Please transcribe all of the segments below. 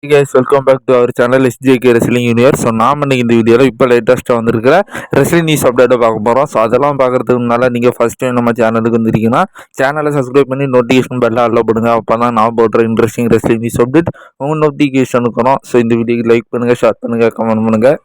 Hey guys, welcome back to our channel SJK Wrestling Universe. So நாம் இன்னைக்கு இந்த வீடியோவில் இப்போ லேட்டஸ்ட்டாக வந்திருக்கிற ரெஸ்லிங் நியூஸ் அப்டேட்டை பார்க்க போகிறோம். ஸோ அதெல்லாம் பார்க்குறதுக்கு முன்னால் நீங்கள் ஃபஸ்ட் டைம் நம்ம சேனலுக்கு வந்துருக்கீங்கன்னா சேனலை சப்ஸ்கிரைப் பண்ணி நோட்டிஃபிகேஷன் பெல்ல அல்ல போடுங்க. அப்போ தான் நான் போடுற இன்ட்ரெஸ்டிங் ரெஸ்லிங் நியூஸ் அப்டேட் உங்கள் நோட்டிஃபிகேஷன் இருக்கணும். ஸோ இந்த வீடியோக்கு லைக் பண்ணுங்கள், ஷேர் பண்ணுங்கள், கமெண்ட் பண்ணுங்கள்.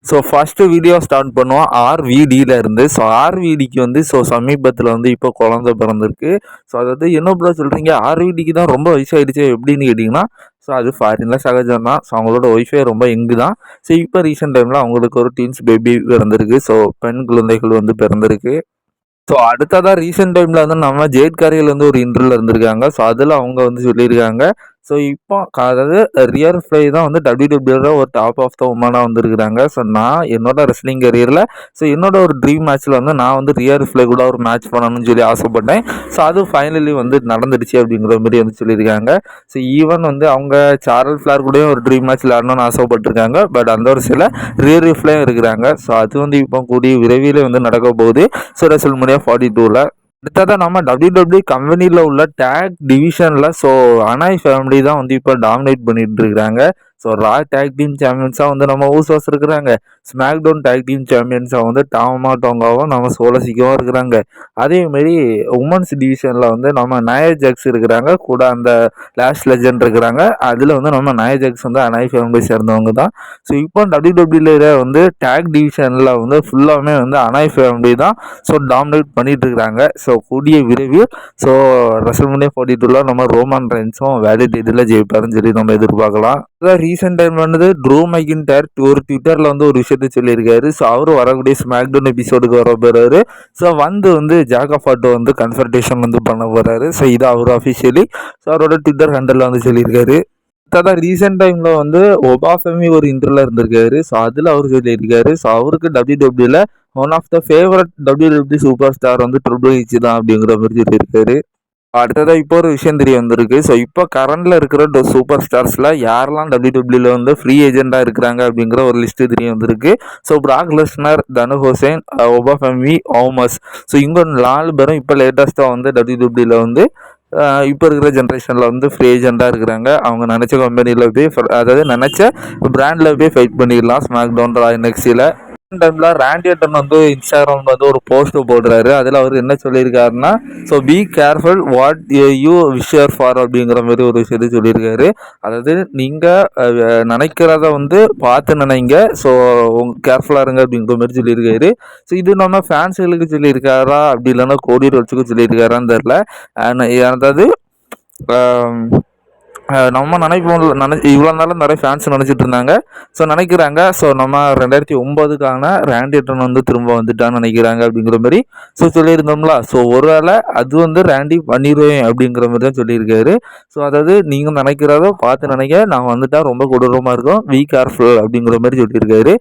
ஸோ ஃபஸ்ட்டு வீடியோ ஸ்டார்ட் பண்ணுவோம் ஆர்விடியில் இருந்து. ஸோ ஆர்விடிக்கு வந்து சமீபத்தில் வந்து இப்போ குழந்தை பிறந்திருக்கு. ஸோ அதாவது என்ன ப்ரோ சொல்கிறீங்க, ஆர்விடிக்கு தான் ரொம்ப வயசாகிடுச்சு எப்படின்னு கேட்டிங்கன்னா, ஸோ அது ஃபாரினில் சகஜம் தான். ஸோ அவங்களோட ஒய்ஃபே ரொம்ப யங்கு தான். ஸோ இப்போ ரீசெண்ட் டைமில் அவங்களுக்கு ஒரு டீன்ஸ் பேபி பிறந்திருக்கு. ஸோ பெண் குழந்தைகள் வந்து பிறந்திருக்கு. ஸோ அடுத்ததாக ரீசெண்ட் டைமில் வந்து நம்ம ஜேட் காரியல் வந்து ஒரு இன்டர்வியூவில் இருந்திருக்காங்க. ஸோ அதில் அவங்க வந்து சொல்லியிருக்காங்க, ஸோ இப்போ அதாவது ரியர் ஃப்ளை தான் வந்து டபிள்யூடபிள்யூல ஒரு டாப் ஆஃப் த உமனாக வந்துருக்குறாங்க. ஸோ நான் என்னோட ரெஸ்லிங் கரியரில் என்னோட ஒரு ட்ரீம் மேட்ச்சில் வந்து நான் வந்து ரியர் ஃப்ளை கூட ஒரு மேட்ச் பண்ணணும்னு சொல்லி ஆசைப்பட்டேன். ஸோ அது ஃபைனலி வந்து நடந்துடுச்சு அப்படிங்கிற மாதிரி வந்து சொல்லியிருக்காங்க. ஸோ ஈவன் வந்து அவங்க சார்லஸ் ஃப்ளேர் கூடயும் ஒரு ட்ரீம் மேட்ச் விளையாடணும்னு ஆசைப்பட்டிருக்காங்க. பட் அந்த ஒரு சில ரியர் ஃப்ளையும் இருக்கிறாங்க. ஸோ அது வந்து இப்போ கூடிய விரைவில் வந்து நடக்க போகுது. ஸோ WrestleMania 42ல் அடுத்ததான் நம்ம டபிள்யூடபிள்யூ கம்பெனியில் உள்ள டேக் டிவிஷனில் அனாய் ஃபேமிலி தான் வந்து இப்போ டாமினேட் பண்ணிட்டு இருக்கிறாங்க. ரா டேக் டீம் சாம்பியன்ஸாக வந்து நம்ம ஊசோஸ் இருக்கிறாங்க. ஸ்மாக் டவுன் டேக் டீம் சாம்பியன்ஸாக வந்து டாமா டோங்காவும் நம்ம சோலசிக்கவும் இருக்கிறாங்க. அதேமாரி உமன்ஸ் டிவிஷனில் வந்து நம்ம நயா ஜாக்ஸ் இருக்கிறாங்க. கூட அந்த லாஸ்ட் லெஜண்ட் இருக்கிறாங்க. அதில் வந்து நம்ம நயா ஜாக்ஸ் வந்து அனாய் ஃபேமிலி சேர்ந்தவங்க தான். இப்போ டபிள்யூடபிள்யூல வந்து டேக் டிவிஷனில் வந்து ஃபுல்லாமே வந்து அனாய் ஃபேமிலி தான் டாமினேட் பண்ணிட்டு இருக்கிறாங்க. கூடிய விரைவில் WrestleMania 42ல நம்ம ரோமன் ரெயின்ஸும் வேலிடேட்டில் ஜெயிப்பாருன்னு சொல்லி நம்ம எதிர்பார்க்கலாம். ரீசெண்ட் டைம் வந்து ட்ரூ மைக்கின்டையர் ஒரு ட்விட்டரில் வந்து ஒரு விஷயத்த சொல்லியிருக்காரு. அவர் வரக்கூடிய ஸ்மாக் டவுன் எபிசோடுக்கு வர போகிறாரு. வந்து ஜாகஃபாட்டோ வந்து கன்சல்டேஷன் வந்து பண்ண போகிறாரு. இது அவர் அஃபிஷியலி அவரோட ட்விட்டர் ஹேண்டலில் வந்து சொல்லியிருக்காரு. அதான் ரீசெண்ட் டைமில் வந்து ஒபாஃபெமி ஒரு இன்டர்வியூல இருந்திருக்காரு. அதில் அவர் சொல்லியிருக்காரு, அவருக்கு டபிள்யூடபிள்யூல one of the favourite WW super star வந்து ட்ரிபிள் ஹெச் தான் அப்படிங்கிற மாதிரி சொல்லியிருக்காரு. அடுத்ததாக இப்போ ஒரு விஷயம் தெரிய வந்திருக்கு. இப்போ கரண்டில் இருக்கிற சூப்பர் ஸ்டார்ஸில் யாரெல்லாம் டபிள்யூடபிள்யூல வந்து ஃப்ரீ ஏஜெண்டாக இருக்கிறாங்க அப்படிங்கிற ஒரு லிஸ்ட்டு தெரிய வந்திருக்கு. பிராக் லெஸ்னர், தனு ஹுசேன், ஒபாஃபெமி, ஓமஸ் இவங்க 4 பேரும் இப்போ லேட்டஸ்ட்டாக வந்து டபிள்யூடபிள்யூல வந்து இப்போ இருக்கிற ஜென்ரேஷனில் வந்து ஃப்ரீ ஏஜெண்டாக இருக்கிறாங்க. அவங்க நினச்ச கம்பெனியில் போய் அதாவது நினச்ச பிராண்டில் போய் ஃபைட் பண்ணிடலாம். ஸ்மாக் டவுன், ரா, NXTல டைம்ல ராண்டி ஆர்டன் வந்து இன்ஸ்டாகிராம்ல வந்து ஒரு போஸ்ட் போடுறாரு. அதில் அவர் என்ன சொல்லியிருக்காருன்னா, be careful what you wisher for அப்படிங்கிற மாதிரி ஒரு விஷயத்தை சொல்லியிருக்காரு. அதாவது நீங்கள் நினைக்கிறத வந்து பார்த்து நினைங்க, கேர்ஃபுல்லாக இருங்க அப்படிங்கிற மாதிரி சொல்லியிருக்காரு. இது நம்ம ஃபேன்ஸுகளுக்கு சொல்லியிருக்காரா அப்படி இல்லைன்னா கோடி ரோட்ஸுக்கு சொல்லியிருக்காரான்னு தெரில. அதாவது நம்ம நினைப்போம் இவ்வளோ நாளும் நிறைய ஃபேன்ஸ் நினச்சிட்டு இருந்தாங்க. நினைக்கிறாங்க நம்ம 2009க்கான ராண்டி ஆர்டன் வந்து திரும்ப வந்துட்டான்னு நினைக்கிறாங்க அப்படிங்கிற மாதிரி சொல்லியிருந்தோம்ல. ஒருவேளை அது வந்து ராண்டி பண்ணிடுவேன் அப்படிங்கிற மாதிரி தான் சொல்லியிருக்காரு. அதாவது நீங்கள் நினைக்கிறதோ பார்த்து நினைக்க, நான் வந்துட்டா ரொம்ப கொடூரமாக இருக்கும், பி கேர்ஃபுல் அப்படிங்கிற மாதிரி சொல்லியிருக்காரு.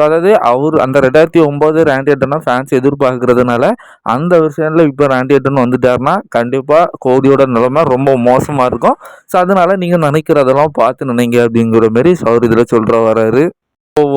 அதாவது அவர் அந்த 2009 ராண்டி ஆர்டனை ஃபேன்ஸ் எதிர்பார்க்கறதுனால அந்த விஷயத்தில் இப்போ ராண்டி ஆர்டன் வந்துட்டாருன்னா கண்டிப்பாக கோடியோட நிலைமை ரொம்ப மோசமாக இருக்கும். அதனால நீங்கள் நினைக்கிறதெல்லாம் பார்த்து நினைங்க அப்படிங்கிற மாதிரி அவர் இதில் சொல்கிற வராரு.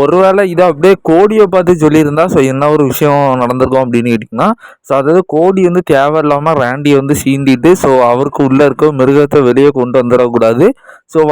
ஒருவேளை இதை அப்படியே கோடியை பார்த்து சொல்லியிருந்தா என்ன ஒரு விஷயம் நடந்திருக்கும் அப்படின்னு கேட்டிங்கன்னா, அதாவது கோடி வந்து தேவையில்லாமல் ராண்டியை வந்து சீண்டிட்டு அவருக்கு உள்ளே இருக்க மிருகத்தை வெளியே கொண்டு வந்துடக்கூடாது.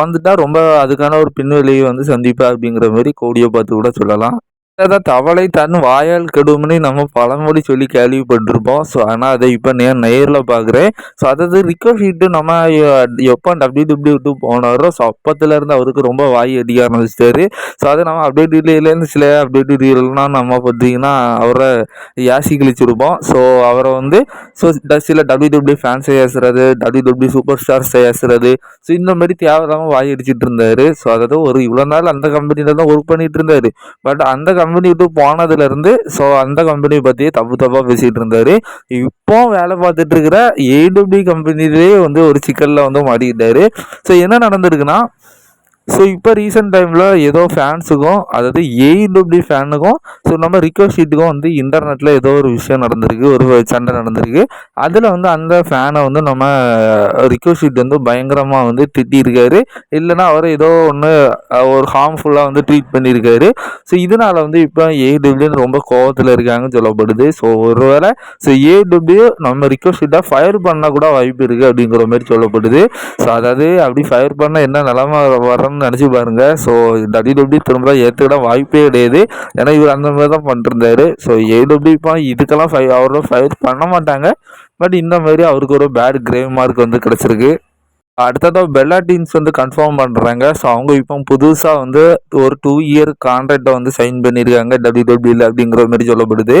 வந்துட்டா ரொம்ப அதுக்கான ஒரு பின்வெளியை வந்து சந்திப்பா அப்படிங்கிற மாதிரி கோடியை பார்த்து கூட சொல்லலாம். தவளை தன் வாயால் கெடும்னு நம்ம பழமொழி சொல்லி கேள்விப்பட்டிருப்போம். ஆனால் அதை இப்போ நேரில் பார்க்குறேன். அதாவது ரிக்கோஷிட்டு நம்ம எப்போ டபிள்யூடபிள்யூ போனாரோ அப்பத்துலேருந்து அவருக்கு ரொம்ப வாய் அடிக்க ஆரம்பிச்சிட்டாரு. அதை நம்ம அப்டேட்லேருந்து சில அப்டேட்லாம் நம்ம பார்த்தீங்கன்னா அவரை யாசி கழிச்சிருப்போம். அவரை வந்து சில டபிள்யூடபிள்யூ ஃபேன்ஸை ஏசுறது, டபிள்யூடபிள்யூ சூப்பர் ஸ்டார்ஸை ஏசுறது, இந்த மாதிரி தேவையில்லாமல் வாய் அடிச்சிட்டு இருந்தார். அதாவது ஒரு இவ்வளோ நாள் அந்த கம்பெனியில் தான் ஒர்க் பண்ணிட்டு இருந்தார். பட் அந்த கம்பெனி விட்டு போனதுலேருந்து அந்த கம்பெனியை பற்றியே தப்பாக பேசிகிட்டு இருந்தார். இப்போ வேலை பார்த்துட்டு இருக்கிற AEW கம்பெனிலே வந்து ஒரு சிக்கலில் வந்து மாட்டிக்கிட்டாரு. என்ன நடந்திருக்குன்னா, இப்போ ரீசெண்ட் டைமில் ஏதோ ஃபேன்ஸுக்கும் அதாவது AEW ஃபேனுக்கும் நம்ம ரிக்வெஸ்ட்டுக்கும் வந்து இன்டர்நெட்டில் ஏதோ ஒரு விஷயம் நடந்திருக்கு, ஒரு சண்டை நடந்திருக்கு. அதில் வந்து அந்த ஃபேனை வந்து நம்ம ரிக்வெஸ்ட் வந்து பயங்கரமாக வந்து திட்டியிருக்காரு. இல்லைன்னா அவர் ஏதோ ஒன்று ஒரு ஹார்ம்ஃபுல்லாக வந்து ட்ரீட் பண்ணியிருக்காரு. இதனால் வந்து இப்போ AEW ரொம்ப கோவத்தில் இருக்காங்கன்னு சொல்லப்படுது. ஒருவேளை AEW நம்ம ரிக்வெஸ்ட்டாக ஃபயர் பண்ணால் கூட வாய்ப்பு இருக்குது அப்படிங்கிற மாதிரி சொல்லப்படுது. அதாவது அப்படி ஃபயர் பண்ணால் என்ன நிலமை வரணும் இருக்கான்னு நினச்சி பாருங்க. ஸோ WWE திரும்ப ஏற்றுக்கிட வாய்ப்பே கிடையாது. ஏன்னா இவர் அந்த மாதிரி தான் பண்ணிருந்தாரு. ஸோ AEW இப்போ இதுக்கெல்லாம் அவரோட ஃபைட் பண்ண மாட்டாங்க. பட் இந்த மாதிரி அவருக்கு ஒரு பேட் கிரேவ் மார்க் வந்து கிடச்சிருக்கு. அடுத்ததாக பெல்லா டீம்ஸ் வந்து கன்ஃபார்ம் பண்ணுறாங்க. ஸோ அவங்க இப்போ புதுசாக வந்து ஒரு 2 இயர் கான்ட்ராக்டை வந்து சைன் பண்ணியிருக்காங்க WWE அப்படிங்கிற மாதிரி சொல்லப்படுது.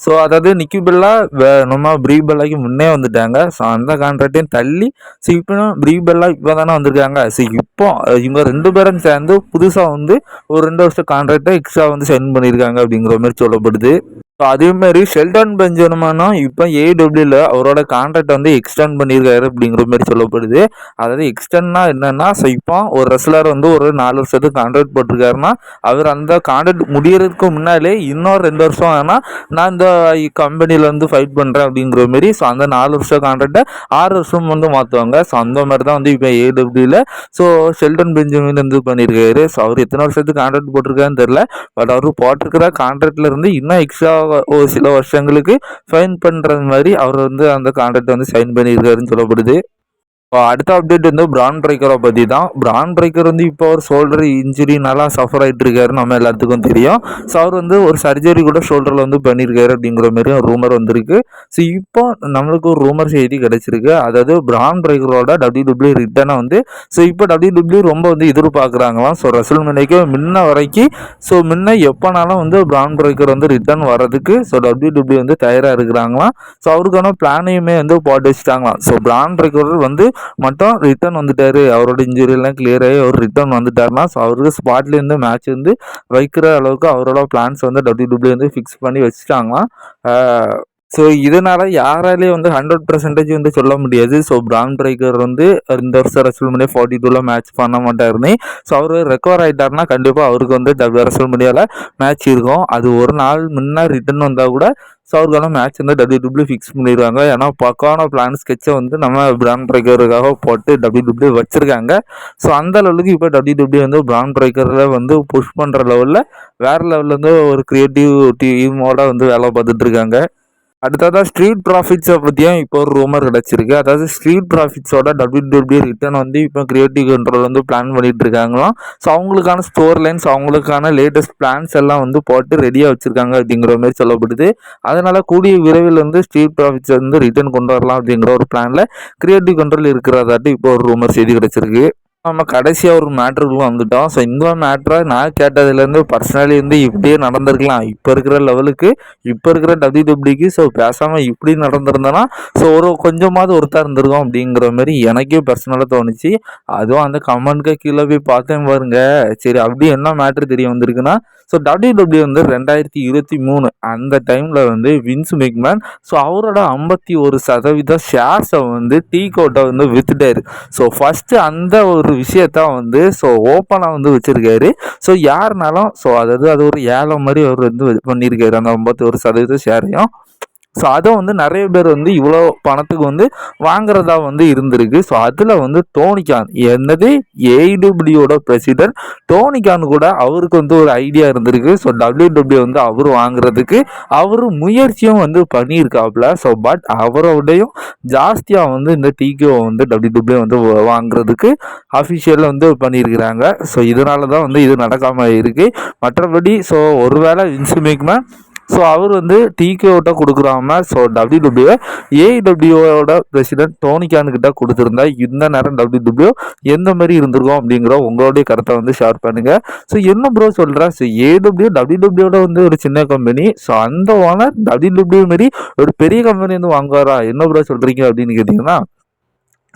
ஸோ அதாவது நிக்கி பெல்லா நம்ம ப்ரீ பெல்லாக்கு முன்னே வந்துட்டாங்க. ஸோ அந்த கான்ட்ராக்டையும் தள்ளி ஸோ இப்போ ப்ரீ பெல்லா இப்போ தானே வந்திருக்காங்க. ஸோ இப்போ இவங்க 2 பேரும் சேர்ந்து புதுசாக வந்து ஒரு 2 வருஷம் கான்ட்ராக்டை எக்ஸ்ட்ரா வந்து சைன் பண்ணியிருக்காங்க அப்படிங்கிற மாதிரி சொல்லப்படுது. ஸோ அதேமாரி ஷெல்டன் பெஞ்சமினும் இப்போ AEWல அவரோட கான்ட்ராக்ட் வந்து எக்ஸ்டெண்ட் பண்ணியிருக்காரு அப்படிங்கிற மாதிரி சொல்லப்படுது. அதாவது எக்ஸ்டெண்ட்னா என்னன்னா, ஸோ இப்போ ஒரு ரெஸ்லர் வந்து ஒரு 4 வருஷத்துக்கு கான்ட்ராக்ட் போட்டிருக்காருன்னா அவர் அந்த கான்ட்ராக்ட் முடியறதுக்கு முன்னாலே இன்னொரு 2 வருஷம் ஆனால் நான் இந்த கம்பெனியில் வந்து ஃபைட் பண்ணுறேன் அப்படிங்கிற மாரி ஸோ அந்த 4 வருஷம் கான்ட்ராக்டை 6 வருஷம் வந்து மாற்றுவாங்க. ஸோ அந்த மாதிரி தான் வந்து இப்போ AEWல ஸோ ஷெல்டன் பெஞ்சமின் வந்து பண்ணியிருக்காரு. ஸோ அவர் எத்தனை வருஷத்துக்கு கான்ட்ராக்ட் போட்டிருக்காருன்னு தெரில. பட் அவர் போட்டிருக்கிற கான்ட்ராக்ட்ல இருந்து இன்னும் எக்ஸ்ட்ரா ஒரு சில வருஷங்களுக்கு ஃபைன் பண்ணுறது மாதிரி அவர் வந்து அந்த கான்ட்ராக்ட் வந்து சைன் பண்ணியிருக்காருன்னு சொல்லப்படுது. இப்போ அடுத்த அப்டேட் வந்து பிரான் பிரேக்கரை பற்றி தான். பிரான் பிரேக்கர் வந்து இப்போ ஒரு ஷோல்டர் இன்ஜுரினால சஃபர் ஆகிட்டு இருக்காரு, நம்ம எல்லாத்துக்கும் தெரியும். ஸோ அவர் வந்து ஒரு சர்ஜரி கூட ஷோல்டரில் வந்து பண்ணியிருக்காரு அப்படிங்கிற மாதிரி ஒரு ரூமர் வந்திருக்கு. ஸோ இப்போ நம்மளுக்கு ஒரு ரூமர் செய்தி கிடைச்சிருக்கு. அதாவது பிரான் பிரேக்கரோட WWE ரிட்டனை வந்து ஸோ இப்போ WWE ரொம்ப வந்து எதிர்பார்க்குறாங்களாம். ஸோ ரெசல்மேனியாக்கு முன்ன வரைக்கும் ஸோ முன்ன எப்போனாலும் வந்து பிரான் பிரேக்கர் வந்து ரிட்டர்ன் வர்றதுக்கு ஸோ WWE வந்து தயாராக இருக்கிறாங்களாம். ஸோ அவருக்கான பிளானையுமே வந்து போட்டு வச்சுட்டாங்களாம். ஸோ பிரான் பிரேக்கர் வந்து மட்டும் ரிட்டர்ன் வந்துட்டாரு, அவரோட இன்ஜுரியெல்லாம் கிளியர் ஆகி அவர் ரிட்டர்ன் வந்துட்டாருன்னா ஸோ அவருக்கு ஸ்பாட்லேருந்து மேட்ச் வந்து வைக்கிற அளவுக்கு அவரோட பிளான்ஸ் வந்து WWE வந்து ஃபிக்ஸ் பண்ணி வச்சுட்டாங்களாம். ஸோ இதனால் யாராலையும் வந்து 100% வந்து சொல்ல முடியாது. ஸோ பிரான் பிரேக்கர் வந்து இந்த வருஷம் ரெசல்மேனியா 42 மேட்ச் பண்ண மாட்டாருன்னு. ஸோ அவர் ரெக்கவர் ஆகிட்டாருன்னா கண்டிப்பாக அவருக்கு வந்து ரெசல்மேனியாவில் மேட்ச் இருக்கும். அது ஒரு நாள் முன்னே ரிட்டர்ன் வந்தால் கூட ஸோ அவருக்கான மேட்ச் வந்து WWE ஃபிக்ஸ் பண்ணிடுவாங்க. ஏன்னா பக்கான பிளான் ஸ்கெட்சை வந்து நம்ம பிரான் பிரேக்கருக்காக போட்டு WWE வச்சுருக்காங்க. ஸோ அந்த லெவலுக்கு இப்போ WWE வந்து பிரான் பிரேக்கரில் வந்து புஷ் பண்ணுற லெவலில் வேறு லெவலில் வந்து ஒரு க்ரியேட்டிவ் டீமோட வந்து வேலை பார்த்துட்ருக்காங்க. அடுத்ததாக ஸ்ட்ரீட் ப்ராஃபிட்ஸை பற்றியும் இப்போ ஒரு ரூமர் கிடச்சிருக்கு. அதாவது ஸ்ட்ரீட் ப்ராஃபிட்ஸோட WWE ரிட்டர்ன் வந்து இப்போ கிரியேட்டிவ் கண்ட்ரோல் வந்து பிளான் பண்ணிட்டு இருக்காங்களாம். ஸோ அவங்களுக்கான ஸ்டோர் லைன்ஸ் அவங்களுக்கான லேட்டஸ்ட் பிளான்ஸ் எல்லாம் வந்து போட்டு ரெடியாக வச்சுருக்காங்க அப்படிங்கிற மாதிரி சொல்லப்படுது. அதனால் கூடிய விரைவில் வந்து ஸ்ட்ரீட் ப்ராஃபிட்ஸை வந்து ரிட்டர்ன் கொண்டு வரலாம் அப்படிங்கிற ஒரு பிளானில் கிரியேட்டிவ் கண்ட்ரோல் இருக்கிறதாட்டி இப்போ ஒரு ரூமர் செய்தி கிடச்சிருக்கு. நம்ம கடைசியாக ஒரு மேட்ருக்கு வந்துட்டோம். ஸோ இந்த மேட்ரை நான் கேட்டதுலேருந்து பர்சனலி வந்து இப்படியே நடந்திருக்கலாம். இப்போ இருக்கிற லெவலுக்கு இப்போ இருக்கிற WWE ஸோ பேசாமல் இப்படி நடந்திருந்தேன்னா ஸோ ஒரு கொஞ்சமாவது ஒருத்தர் இருந்திருக்கும் அப்படிங்கிற மாதிரி எனக்கே பர்சனலாக தோணுச்சு. அதுவும் அந்த கமெண்ட்க்கு கீழே போய் பார்த்தேன் பாருங்க. சரி அப்படி என்ன மேட்ரு தெரிய வந்திருக்குன்னா ஸோ WWE வந்து 2023 அந்த டைமில் வந்து வின்ஸ் மெக்மேன் ஸோ அவரோட 51% ஷேர்ஸை வந்து டீ கோட்டை வந்து வித்துட்டாரு. ஸோ ஃபஸ்ட்டு அந்த ஒரு விஷயத்த வந்து ஸோ ஓப்பனாக வந்து வச்சுருக்காரு. ஸோ யாருனாலும் ஸோ அதாவது அது ஒரு ஏழை மாதிரி அவர் வந்து பண்ணியிருக்காரு அந்த 51% ஷேரையும். ஸோ அதை வந்து நிறைய பேர் வந்து இவ்வளோ பணத்துக்கு வந்து வாங்குறதா வந்து இருந்திருக்கு. ஸோ அதில் வந்து டோனிகான் என்னது AEWயோட பிரசிடென்ட் டோனிகான் கூட அவருக்கு வந்து ஒரு ஐடியா இருந்திருக்கு. ஸோ WWE வந்து அவர் வாங்குறதுக்கு அவர் முயற்சியும் வந்து பண்ணியிருக்காப்புல. ஸோ பட் அவரோடையும் ஜாஸ்தியாக வந்து இந்த TKO வந்து WWE வந்து வாங்குறதுக்கு அஃபிஷியலில் வந்து பண்ணியிருக்கிறாங்க. ஸோ இதனால தான் வந்து இது நடக்காமல் இருக்குது. மற்றபடி ஸோ ஒருவேளை வின்ஸ் மெக்மேன் ஸோ அவர் வந்து TKOட்ட கொடுக்குறாம ஸோ WWE AEWயோட பிரசிடென்ட் டோனிகான்கிட்ட கொடுத்துருந்தா இந்த நேரம் WWE எந்த மாதிரி இருந்திருக்கும் அப்படிங்கிற உங்களுடைய கருத்தை வந்து ஷேர் பண்ணுங்கள். ஸோ என்ன ப்ரோ சொல்கிறேன், ஸோ WWEயோட வந்து ஒரு சின்ன கம்பெனி. ஸோ அந்த ஓனர் WWE மாரி ஒரு பெரிய கம்பெனி வந்து வாங்குவாரா, என்ன ப்ரோ சொல்கிறீங்க அப்படின்னு கேட்டிங்கன்னா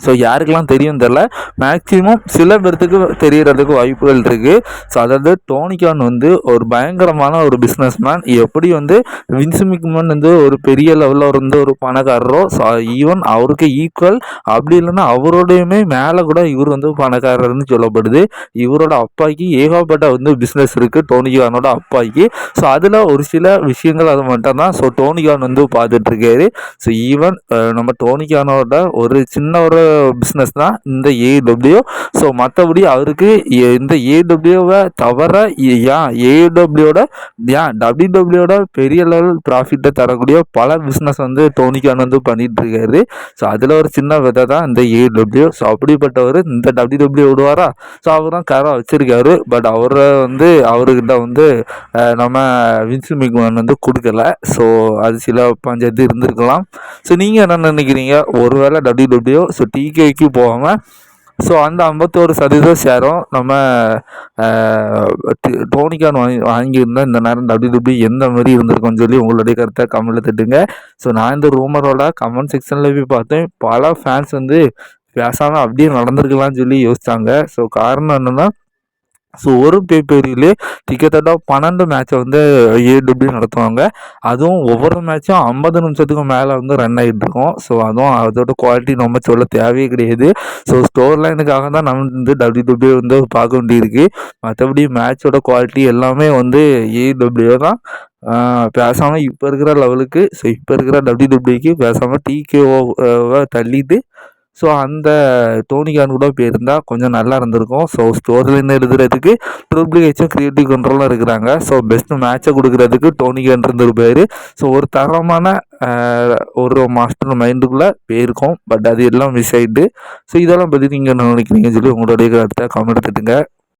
ஸோ யாருக்கெல்லாம் தெரியும் தெரில, மேக்ஸிமம் சில பேர்த்துக்கு தெரியறதுக்கு வாய்ப்புகள் இருக்குது. ஸோ அதாவது டோனிகான் வந்து ஒரு பயங்கரமான ஒரு பிஸ்னஸ் மேன். எப்படி வந்து வின்ஸ் மெக்மேன் வந்து ஒரு பெரிய லெவலில் வந்து ஒரு பணக்காரரோ ஸோ ஈவன் அவருக்கு ஈக்குவல் அப்படி இல்லைன்னா அவரோடையுமே மேலே கூட இவர் வந்து பணக்காரர்னு சொல்லப்படுது. இவரோட அப்பாய்க்கு ஏகப்பட்ட வந்து பிஸ்னஸ் இருக்குது டோனிகானோட அப்பாய்க்கு. ஸோ அதில் ஒரு சில விஷயங்கள் அது மட்டும் தான் ஸோ டோனிகான் வந்து பார்த்துட்ருக்காரு. ஸோ ஈவன் நம்ம டோனிகானோட ஒரு சின்ன ஒரு பிஸ்னஸ் தான் இந்த ஏடபிள்யூ. ஸோ மற்றபடி அவருக்கு இந்த ஏடபிள்யூவை தவிர ஏடபிள்யூட டபிள்யூடபிள்யூட பெரிய லெவல் ப்ராஃபிட்டை தரக்கூடிய பல பிஸ்னஸ் வந்து டோனி கான் வந்து பண்ணிட்டு இருக்காரு. ஸோ அதில் ஒரு சின்ன விதை தான் இந்த ஏடபிள்யூ. ஸோ அப்படிப்பட்டவர் இந்த டபிள்யூடபிள்யூ விடுவாரா? ஸோ அவர் தான் கரை வச்சிருக்காரு. பட் அவரை வந்து அவர்கிட்ட வந்து நம்ம வின்ஸ் மெக்மேன் வந்து கொடுக்கல. ஸோ அது சில பஞ்சாயத்து இருந்திருக்கலாம். ஸோ நீங்கள் என்ன நினைக்கிறீங்க? ஒருவேளை டபிள்யூடபிள்யூ ஸோ டிகேக்கு போகாமல் ஸோ அந்த 51% ஷேரும் நம்ம டோனி கான் வாங்கியிருந்தால் இந்த நேரம் டபிள்யூடபிள்யூ எந்த மாதிரி இருந்திருக்கும்னு சொல்லி உங்களுடைய கருத்தை கமெண்ட்டில் தட்டுங்க. ஸோ நான் இந்த ரூமரோட கமெண்ட் செக்ஷனில் போய் பார்த்தேன். பல ஃபேன்ஸ் வந்து பேசாமல் அப்படியே நடந்திருக்கலாம்னு சொல்லி யோசித்தாங்க. ஸோ காரணம் என்னென்னா, ஸோ ஒரு பேப்பரிலே கிட்டத்தட்ட 12 மேட்சை வந்து ஏடபிள்யூ நடத்துவாங்க. அதுவும் ஒவ்வொரு மேட்சும் 50 நிமிஷத்துக்கு மேலே வந்து ரன் ஆகிட்டு இருக்கும். ஸோ அதுவும் அதோட குவாலிட்டி நம்ம சொல்ல தேவையே கிடையாது. ஸோ ஸ்டோர் லைனுக்காக தான் நம்ம வந்து டபிள்யூடபிள்யூ வந்து பார்க்க வேண்டியிருக்கு. மற்றபடி மேட்சோட குவாலிட்டி எல்லாமே வந்து ஏடபிள்யூ தான். பேசாமல் இப்போ இருக்கிற லெவலுக்கு ஸோ இப்போ இருக்கிற டபிள்யூடபிள்யூக்கு பேசாமல் டிகேஓவை தள்ளிட்டு ஸோ அந்த டோனி கான் கூட போயிருந்தால் கொஞ்சம் நல்லா இருந்திருக்கும். ஸோ ஸ்டோரி லைன் எழுதுறதுக்கு ட்ரிபிள் ஹெச்சும் கிரியேட்டிவ் கண்ட்ரோலாக இருக்கிறாங்க. ஸோ பெஸ்ட்டு மேட்சை கொடுக்குறதுக்கு டோனி கான் இருந்திருப்பார். ஸோ ஒரு தரமான ஒரு மாஸ்டர் மைண்டுக்குள்ளே போயிருக்கோம். பட் அது எல்லாம் மிஸ் ஆகிட்டு. ஸோ இதெல்லாம் பற்றி நீங்கள் என்ன நினைக்கிறீங்கன்னு சொல்லி உங்களுடைய கருத்தை கமெண்ட் எடுத்துட்டுங்க.